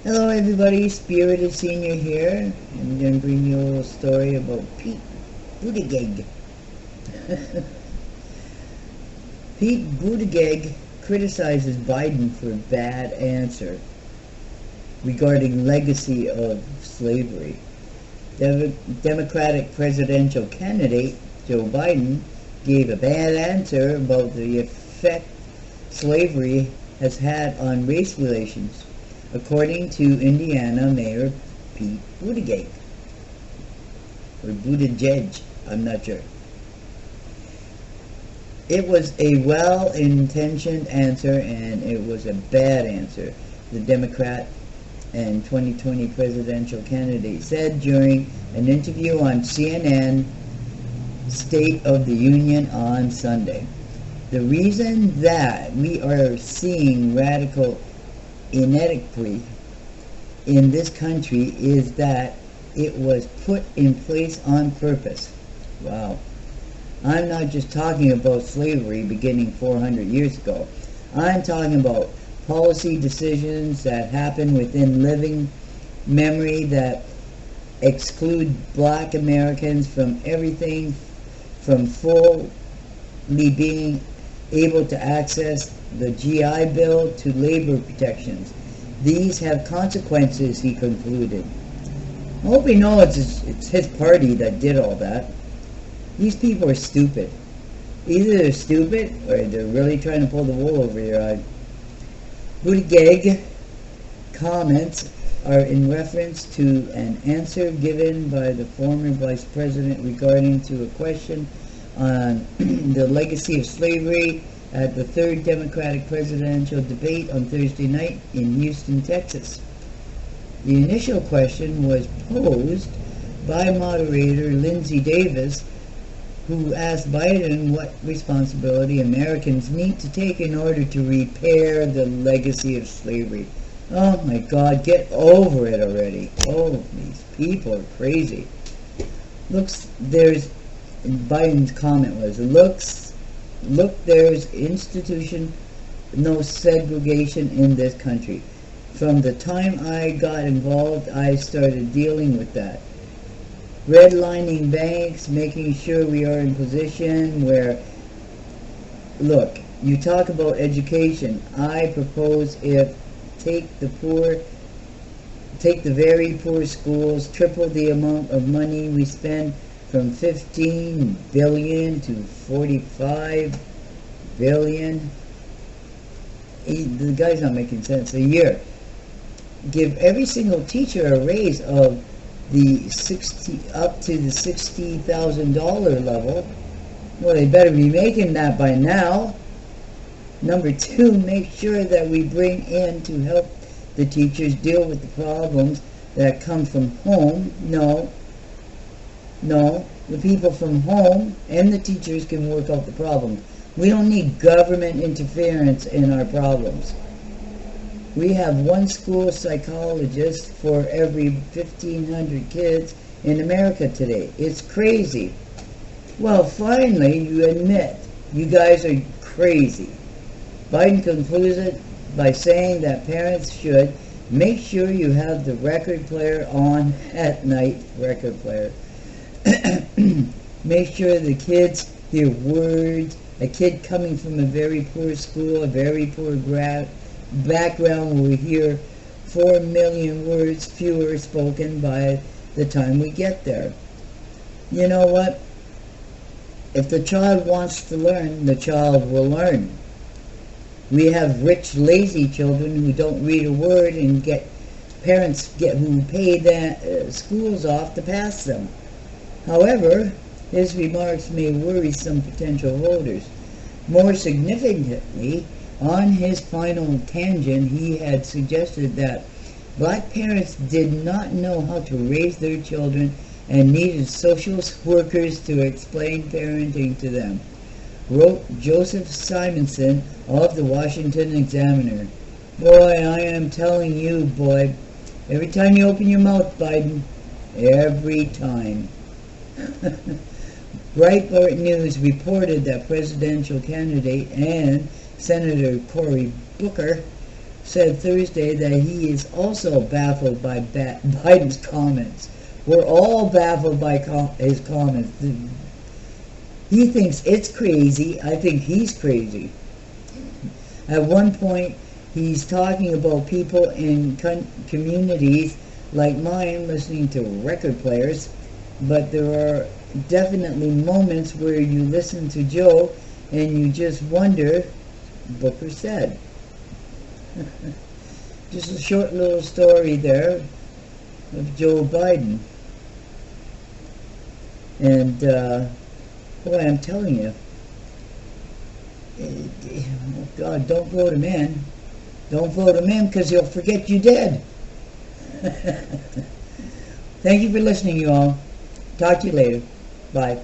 Hello everybody, Spirited Senior here. I'm going to bring you a little story about Pete Buttigieg. Pete Buttigieg criticizes Biden for a bad answer regarding legacy of slavery. Democratic presidential candidate Joe Biden gave a bad answer about the effect slavery has had on race relations, according to Indiana Mayor Pete Buttigieg, or Buttigieg, I'm not sure. It was a well-intentioned answer, and it was a bad answer, the Democrat and 2020 presidential candidate said during an interview on CNN State of the Union on Sunday. The reason that we are seeing radical inequity in this country is that it was put in place on purpose. Wow. I'm not just talking about slavery beginning 400 years ago. I'm talking about policy decisions that happen within living memory that exclude black Americans from everything from fully being able to access the GI Bill to labor protections. These have consequences, he concluded. I hope you know it's his party that did all that. These people are stupid. Either they're stupid or they're really trying to pull the wool over your eye. Buttigieg comments are in reference to an answer given by the former vice president regarding to a question on the legacy of slavery at the third Democratic presidential debate on Thursday night in Houston, Texas. The initial question was posed by moderator Lindsey Davis, who asked Biden what responsibility Americans need to take in order to repair the legacy of slavery. Oh my God, get over it already. Oh, these people are crazy. Biden's comment was, look, there's no segregation in this country. From the time I got involved, I started dealing with that. Redlining banks, making sure we are in position where, look, you talk about education. I propose take the very poor schools, triple the amount of money we spend from 15 billion to 45 billion. The guy's not making sense. A year. Give every single teacher a raise of up to the $60,000 level. Well, they better be making that by now. Number two, make sure that we bring in to help the teachers deal with the problems that come from home. No, the people from home and the teachers can work out the problems. We don't need government interference in our problems. We have one school psychologist for every 1,500 kids in America today. It's crazy. Well, finally, you admit you guys are crazy. Biden concludes it by saying that parents should make sure you have the record player on at night, record player. Make sure the kids hear words. A kid coming from a very poor school, a very poor background will hear 4 million words fewer spoken by the time we get there. You know what? If the child wants to learn, the child will learn. We have rich, lazy children who don't read a word and parents who pay the schools off to pass them. However, his remarks may worry some potential voters. More significantly, on his final tangent, he had suggested that black parents did not know how to raise their children and needed social workers to explain parenting to them, wrote Joseph Simonson of the Washington Examiner. Boy, I am telling you, boy, every time you open your mouth, Biden, every time. Breitbart News reported that presidential candidate and Senator Cory Booker said Thursday that he is also baffled by Biden's comments. We're all baffled by his comments. He thinks it's crazy. I think he's crazy. At one point, he's talking about people in communities like mine listening to record players, but there are definitely moments where you listen to Joe and you just wonder, Booker said. Just a short little story there of Joe Biden. And, boy, I'm telling you, oh God, don't vote him in. Don't vote him in because he'll forget you did. Thank you for listening, you all. Talk to you later. Bye.